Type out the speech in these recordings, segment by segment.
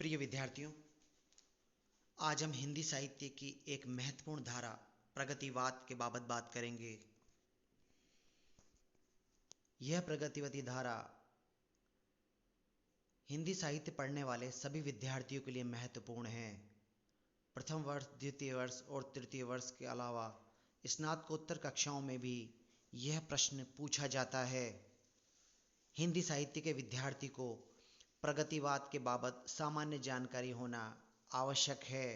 प्रिय विद्यार्थियों, आज हम हिंदी साहित्य की एक महत्वपूर्ण धारा प्रगतिवाद के बाबत बात करेंगे। यह प्रगतिवादी धारा हिंदी साहित्य पढ़ने वाले सभी विद्यार्थियों के लिए महत्वपूर्ण है। प्रथम वर्ष, द्वितीय वर्ष और तृतीय वर्ष के अलावा स्नातकोत्तर कक्षाओं में भी यह प्रश्न पूछा जाता है। हिंदी साहित्य के विद्यार्थी को प्रगतिवाद के बाबत सामान्य जानकारी होना आवश्यक है।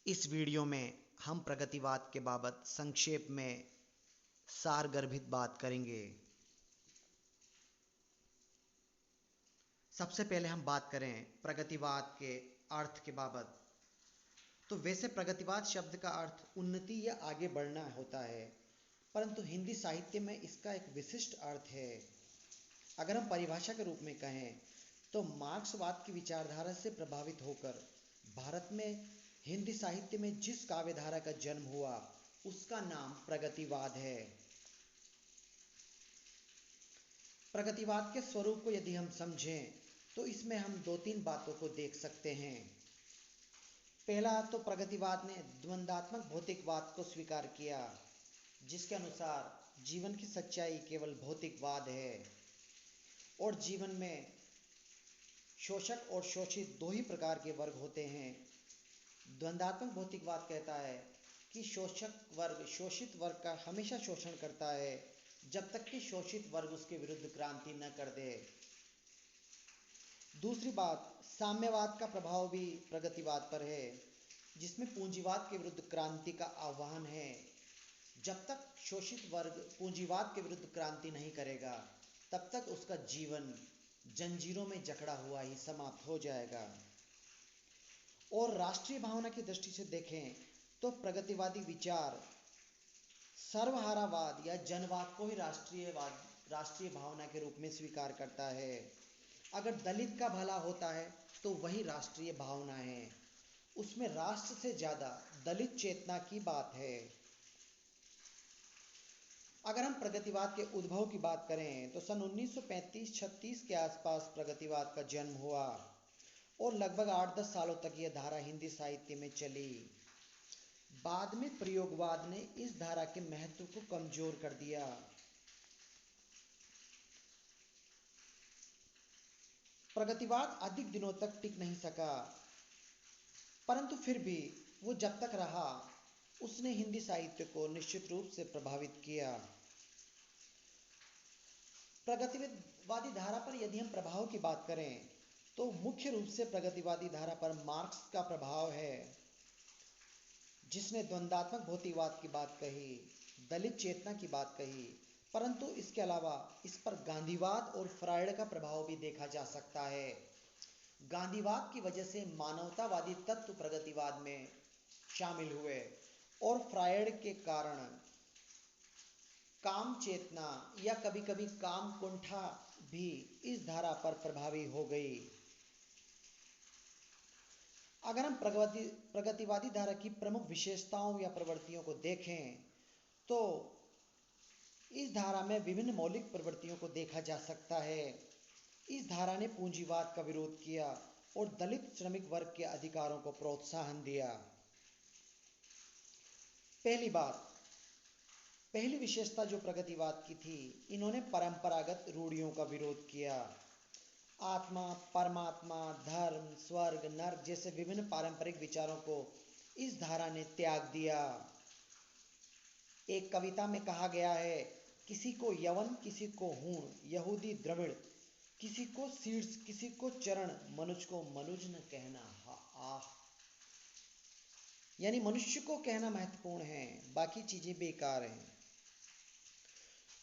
इस वीडियो में हम प्रगतिवाद के बाबत संक्षेप में सारगर्भित बात करेंगे। सबसे पहले हम बात करें प्रगतिवाद के अर्थ के बाबत। तो वैसे प्रगतिवाद शब्द का अर्थ उन्नति या आगे बढ़ना होता है, परंतु हिंदी साहित्य में इसका एक विशिष्ट अर्थ है। अगर हम परिभाषा के रूप में कहें तो मार्क्सवाद की विचारधारा से प्रभावित होकर भारत में हिंदी साहित्य में जिस काव्यधारा का जन्म हुआ उसका नाम प्रगतिवाद है। प्रगतिवाद के स्वरूप को यदि हम समझें तो इसमें हम दो तीन बातों को देख सकते हैं। पहला तो प्रगतिवाद ने द्वंद्वात्मक भौतिकवाद को स्वीकार किया, जिसके अनुसार जीवन की सच्चाई केवल भौतिकवाद है और जीवन में शोषक और शोषित दो ही प्रकार के वर्ग होते हैं। द्वंद्वात्मक भौतिकवाद कहता है कि शोषक वर्ग शोषित वर्ग का हमेशा शोषण करता है जब तक कि शोषित वर्ग उसके विरुद्ध क्रांति न कर दे। दूसरी बात, साम्यवाद का प्रभाव भी प्रगतिवाद पर है, जिसमें पूंजीवाद के विरुद्ध क्रांति का आह्वान है। जब तक शोषित वर्ग पूंजीवाद के विरुद्ध क्रांति नहीं करेगा तब तक उसका जीवन जंजीरों में जकड़ा हुआ ही समाप्त हो जाएगा। और राष्ट्रीय भावना की दृष्टि से देखें तो प्रगतिवादी विचार सर्वहारावाद या जनवाद को ही राष्ट्रीय भावना के रूप में स्वीकार करता है। अगर दलित का भला होता है तो वही राष्ट्रीय भावना है। उसमें राष्ट्र से ज्यादा दलित चेतना की बात है। अगर हम प्रगतिवाद के उद्भव की बात करें तो सन 1935-36 के आसपास प्रगतिवाद का जन्म हुआ और लगभग 8-10 सालों तक यह धारा हिंदी साहित्य में चली। बाद में प्रयोगवाद ने इस धारा के महत्व को कमजोर कर दिया। प्रगतिवाद अधिक दिनों तक टिक नहीं सका, परंतु फिर भी वो जब तक रहा उसने हिंदी साहित्य को निश्चित रूप से प्रभावित किया। प्रगतिवादी धारा पर यदि हम प्रभाव की बात करें तो मुख्य रूप से प्रगतिवादी धारा पर मार्क्स का प्रभाव है, जिसने द्वंद्वात्मक भौतिकवाद की बात कही, दलित चेतना की बात कही, परंतु इसके अलावा इस पर गांधीवाद और फ्रायड का प्रभाव भी देखा जा सकता है। गांधीवाद की वजह से मानवतावादी तत्व प्रगतिवाद में शामिल हुए और फ्रायड के कारण काम चेतना या कभी कभी काम कुंठा भी इस धारा पर प्रभावी हो गई। अगर हम प्रगतिवादी धारा की प्रमुख विशेषताओं या प्रवृत्तियों को देखें तो इस धारा में विभिन्न मौलिक प्रवृत्तियों को देखा जा सकता है। इस धारा ने पूंजीवाद का विरोध किया और दलित श्रमिक वर्ग के अधिकारों को प्रोत्साहन दिया। पहली विशेषता जो प्रगतिवाद की थी, इन्होंने परंपरागत रूढ़ियों का विरोध किया। आत्मा, परमात्मा, धर्म, स्वर्ग, नर्क जैसे विभिन्न पारंपरिक विचारों को इस धारा ने त्याग दिया। एक कविता में कहा गया है, किसी को यवन किसी को हूण, यहूदी द्रविड़, किसी को शीर्ष किसी को चरण, मनुष्य को मनुज न कहना आह। यानी मनुष्य को कहना महत्वपूर्ण है, बाकी चीजें बेकार हैं।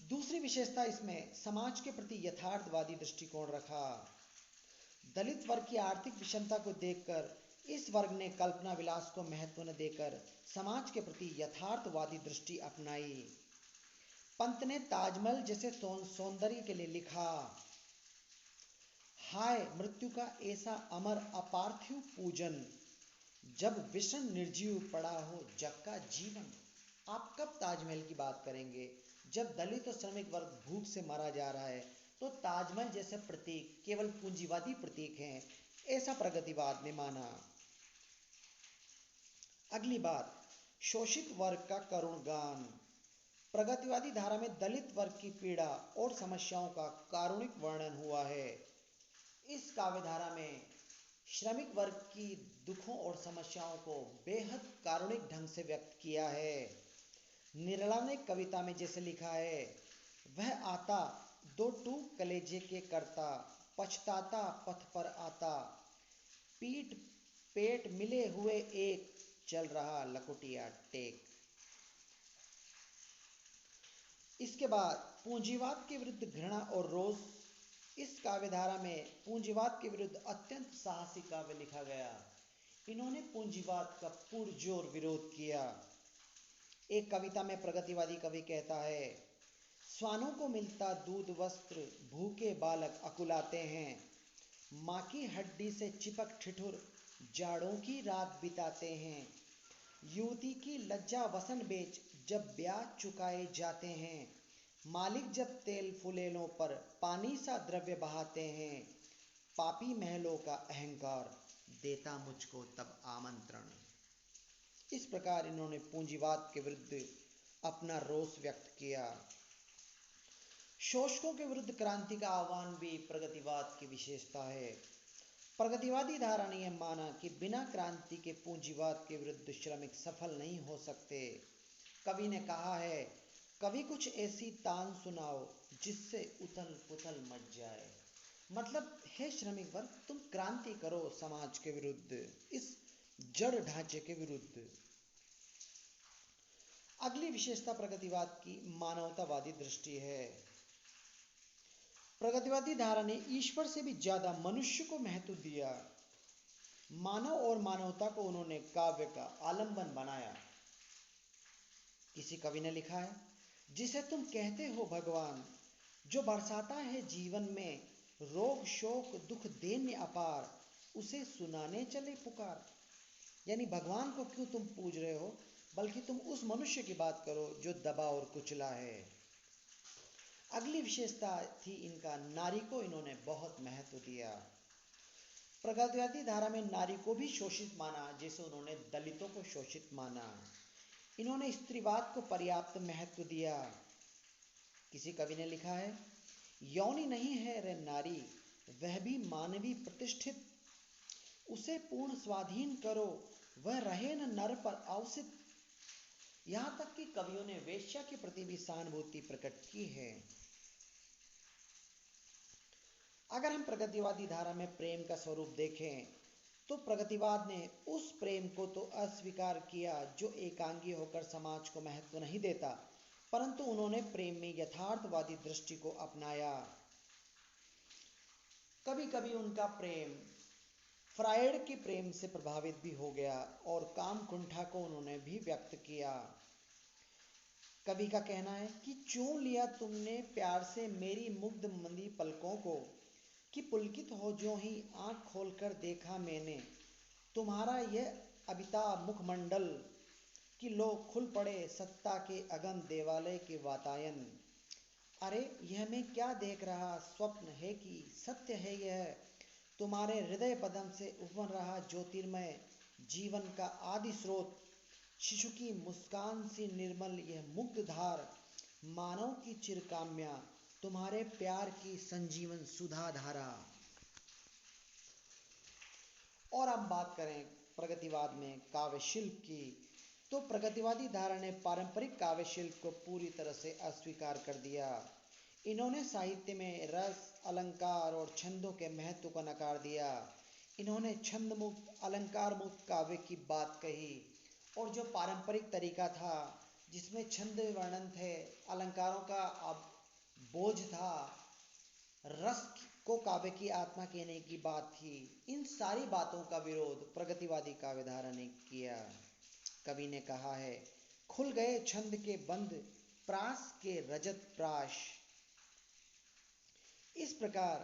दूसरी विशेषता इसमें समाज के प्रति यथार्थवादी दृष्टिकोण रखा। दलित वर्ग की आर्थिक विषमता को देखकर इस वर्ग ने कल्पना विलास को महत्व न देकर समाज के प्रति यथार्थवादी दृष्टि अपनाई। पंत ने ताजमहल जैसे सौंदर्य के लिए लिखा, हाय मृत्यु का ऐसा अमर अपार्थिव पूजन, जब विषण निर्जीव पड़ा हो जग का जीवन। आप कब ताजमहल की बात करेंगे जब दलित और श्रमिक वर्ग भूख से मारा जा रहा है, तो ताजमहल जैसे प्रतीक केवल पूंजीवादी प्रतीक हैं, ऐसा प्रगतिवाद ने माना। अगली बात, शोषित वर्ग का करुण गान। प्रगतिवादी धारा में दलित वर्ग की पीड़ा और समस्याओं का कारुणिक वर्णन हुआ है। इस काव्य धारा में श्रमिक वर्ग की दुखों और समस्याओं को बेहद कारुणिक ढंग से व्यक्त किया है। निर्मला ने कविता में जैसे लिखा है, वह आता दो टूक कलेजे के करता, पछताता पथ पर आता, पीठ पेट मिले हुए एक, चल रहा लकुटिया टेक। इसके बाद पूंजीवाद के विरुद्ध घृणा और रोष। इस काव्यधारा में पूंजीवाद के विरुद्ध अत्यंत साहसी काव्य लिखा गया। इन्होंने पूंजीवाद का पुरजोर विरोध किया। एक कविता में प्रगतिवादी कवि कहता है, स्वानों को मिलता दूध वस्त्र, भूखे बालक अकुलाते हैं, माँ की हड्डी से चिपक ठिठुर जाड़ों की रात बिताते हैं, युवती की लज्जा वसन बेच जब ब्याज चुकाए जाते हैं, मालिक जब तेल फुलेलों पर पानी सा द्रव्य बहाते हैं, पापी महलों का अहंकार देता मुझको तब आमंत्रण। इस प्रकार इन्होंने पूंजीवाद के विरुद्ध अपना रोष व्यक्त किया। शोषकों के विरुद्ध क्रांति का आह्वान भी प्रगतिवाद की विशेषता है। प्रगतिवादी धारा ने यह माना कि बिना क्रांति के पूंजीवाद के विरुद्ध श्रमिक सफल नहीं हो सकते। कवि ने कहा है, कभी कुछ ऐसी तान सुनाओ जिससे उथल पुथल मच जाए। मतलब हे श्रमिक वर्ग, तुम क्रांति करो समाज के विरुद्ध, इस जड़ ढांचे के विरुद्ध। अगली विशेषता प्रगतिवाद की मानवतावादी दृष्टि है। प्रगतिवादी धारा ने ईश्वर से भी ज्यादा मनुष्य को महत्व दिया। मानव और मानवता को उन्होंने काव्य का आलंबन बनाया। किसी कवि ने लिखा है, जिसे तुम कहते हो भगवान, जो बरसाता है जीवन में रोग शोक दुख दैन्य अपार, उसे सुनाने चले पुकार। यानी भगवान को क्यों तुम पूज रहे हो, बल्कि तुम उस मनुष्य की बात करो जो दबा और कुचला है। अगली विशेषता थी इनका, नारी को इन्होंने बहुत महत्व दिया। प्रगतिवादी धारा में नारी को भी शोषित माना, जैसे उन्होंने दलितों को शोषित माना। इन्होंने स्त्रीवाद को पर्याप्त महत्व दिया। किसी कवि ने लिखा है, यौनी नहीं है रे नारी, वह भी मानवी प्रतिष्ठित, उसे पूर्ण स्वाधीन करो, वह रहे न नर पर अवसित। यहाँ तक कि कवियों ने वेश्या के प्रति भी सहानुभूति प्रकट की है। अगर हम प्रगतिवादी धारा में प्रेम का स्वरूप देखें तो प्रगतिवाद ने उस प्रेम को तो अस्वीकार किया जो एकांगी होकर समाज को महत्व नहीं देता, परंतु उन्होंने प्रेम में यथार्थवादी दृष्टि को अपनाया। कभी कभी उनका प्रेम फ्रायड के प्रेम से प्रभावित भी हो गया और काम कुंठा को उन्होंने भी व्यक्त किया। कवि का कहना है कि चूम लिया तुमने प्यार से मेरी मुग्ध मंदी पलकों को, कि पुलकित हो जो ही आंख खोलकर देखा मैंने तुम्हारा यह अभिताभ मुखमंडल, कि लो खुल पड़े सत्ता के अगम देवालय के वातायन। अरे यह मैं क्या देख रहा स्वप्न है कि सत्य है यह, तुम्हारे हृदय पदम से उफन रहा ज्योतिर्मय जीवन का आदि स्रोत, शिशु की मुस्कान सी निर्मल यह मुग्ध धार, मानव की चिरकाम्या तुम्हारे प्यार की संजीवन सुधा धारा। और अब बात करें प्रगतिवाद में काव्य शिल्प की, तो प्रगतिवादी धारा ने पारंपरिक काव्य शिल्प को पूरी तरह से अस्वीकार कर दिया। इन्होंने साहित्य में रस अलंकार और छंदों के महत्व को नकार दिया। इन्होंने छंद मुक्त अलंकार मुक्त काव्य की बात कही, और जो पारंपरिक तरीका था जिसमें छंद वर्णन थे, अलंकारों का बोझ था, रस को काव्य की आत्मा कहने की बात थी, इन सारी बातों का विरोध प्रगतिवादी काव्यधारा ने किया। कवि ने कहा है, खुल गए छंद के बंद प्रास के रजत प्राश। इस प्रकार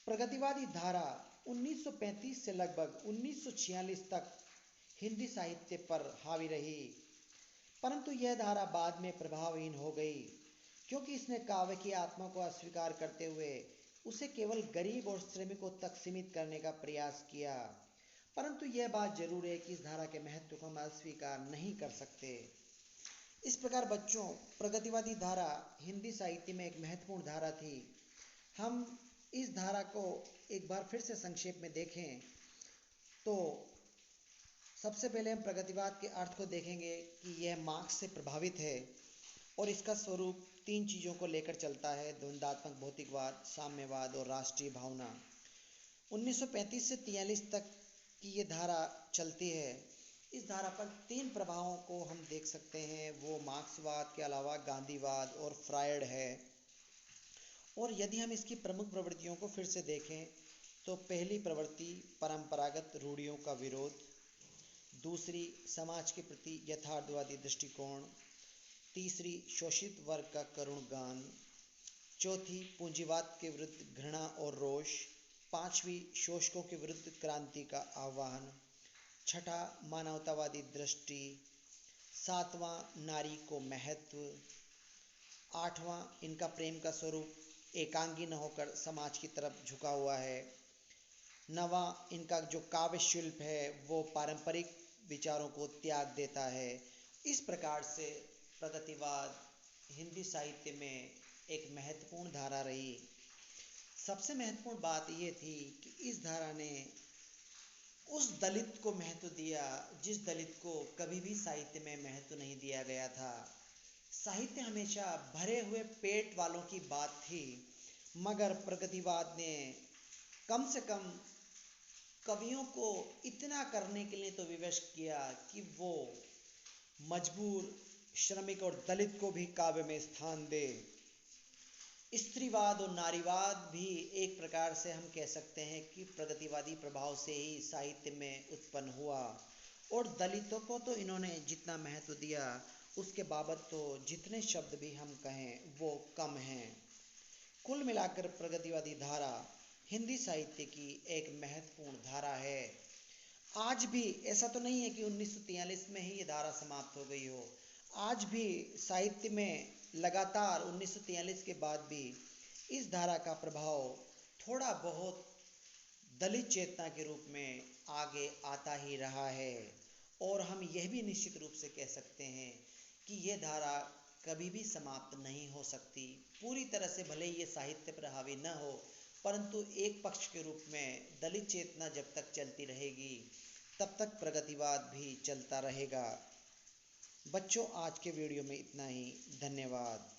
प्रगतिवादी धारा 1935 से लगभग 1946 तक हिंदी साहित्य पर हावी रही, परंतु यह धारा बाद में प्रभावहीन हो गई। क्योंकि इसने काव्य की आत्मा को अस्वीकार करते हुए उसे केवल गरीब और श्रमिकों तक सीमित करने का प्रयास किया। परंतु यह बात जरूर है कि इस धारा के महत्व को हम अस्वीकार नहीं कर सकते। इस प्रकार बच्चों, प्रगतिवादी धारा हिंदी साहित्य में एक महत्वपूर्ण धारा थी। हम इस धारा को एक बार फिर से संक्षेप में देखें तो सबसे पहले हम प्रगतिवाद के अर्थ को देखेंगे कि यह मार्क्स से प्रभावित है और इसका स्वरूप तीन चीज़ों को लेकर चलता है: द्वंद्वात्मक भौतिकवाद, साम्यवाद और राष्ट्रीय भावना। 1935 से 43 तक की ये धारा चलती है। इस धारा पर तीन प्रभावों को हम देख सकते हैं, वो मार्क्सवाद के अलावा गांधीवाद और फ्रायड है। और यदि हम इसकी प्रमुख प्रवृत्तियों को फिर से देखें तो पहली प्रवृत्ति परंपरागत रूढ़ियों का विरोध, दूसरी समाज के प्रति यथार्थवादी दृष्टिकोण, तीसरी शोषित वर्ग का करुण गान, चौथी पूंजीवाद के विरुद्ध घृणा और रोष, पांचवी शोषकों के विरुद्ध क्रांति का आह्वान, छठा मानवतावादी दृष्टि, सातवां नारी को महत्व, आठवां इनका प्रेम का स्वरूप एकांगी न होकर समाज की तरफ झुका हुआ है, नवां इनका जो काव्य शिल्प है वो पारंपरिक विचारों को त्याग देता है। इस प्रकार से प्रगतिवाद हिंदी साहित्य में एक महत्वपूर्ण धारा रही। सबसे महत्वपूर्ण बात ये थी कि इस धारा ने उस दलित को महत्व दिया जिस दलित को कभी भी साहित्य में महत्व नहीं दिया गया था। साहित्य हमेशा भरे हुए पेट वालों की बात थी, मगर प्रगतिवाद ने कम से कम कवियों को इतना करने के लिए तो विवश किया कि वो मजबूर, श्रमिक और दलित को भी काव्य में स्थान दे। स्त्रीवाद और नारीवाद भी एक प्रकार से हम कह सकते हैं कि प्रगतिवादी प्रभाव से ही साहित्य में उत्पन्न हुआ। और दलितों को तो इन्होंने जितना महत्व दिया उसके बाबत तो जितने शब्द भी हम कहें वो कम हैं। कुल मिलाकर प्रगतिवादी धारा हिंदी साहित्य की एक महत्वपूर्ण धारा है। आज भी ऐसा तो नहीं है कि 1943 में ही ये धारा समाप्त हो गई हो। आज भी साहित्य में लगातार 1943 के बाद भी इस धारा का प्रभाव थोड़ा बहुत दलित चेतना के रूप में आगे आता ही रहा है। और हम यह भी निश्चित रूप से कह सकते हैं कि ये धारा कभी भी समाप्त नहीं हो सकती। पूरी तरह से भले ही ये साहित्य पर हावी न हो, परंतु एक पक्ष के रूप में दलित चेतना जब तक चलती रहेगी तब तक प्रगतिवाद भी चलता रहेगा। बच्चों, आज के वीडियो में इतना ही। धन्यवाद।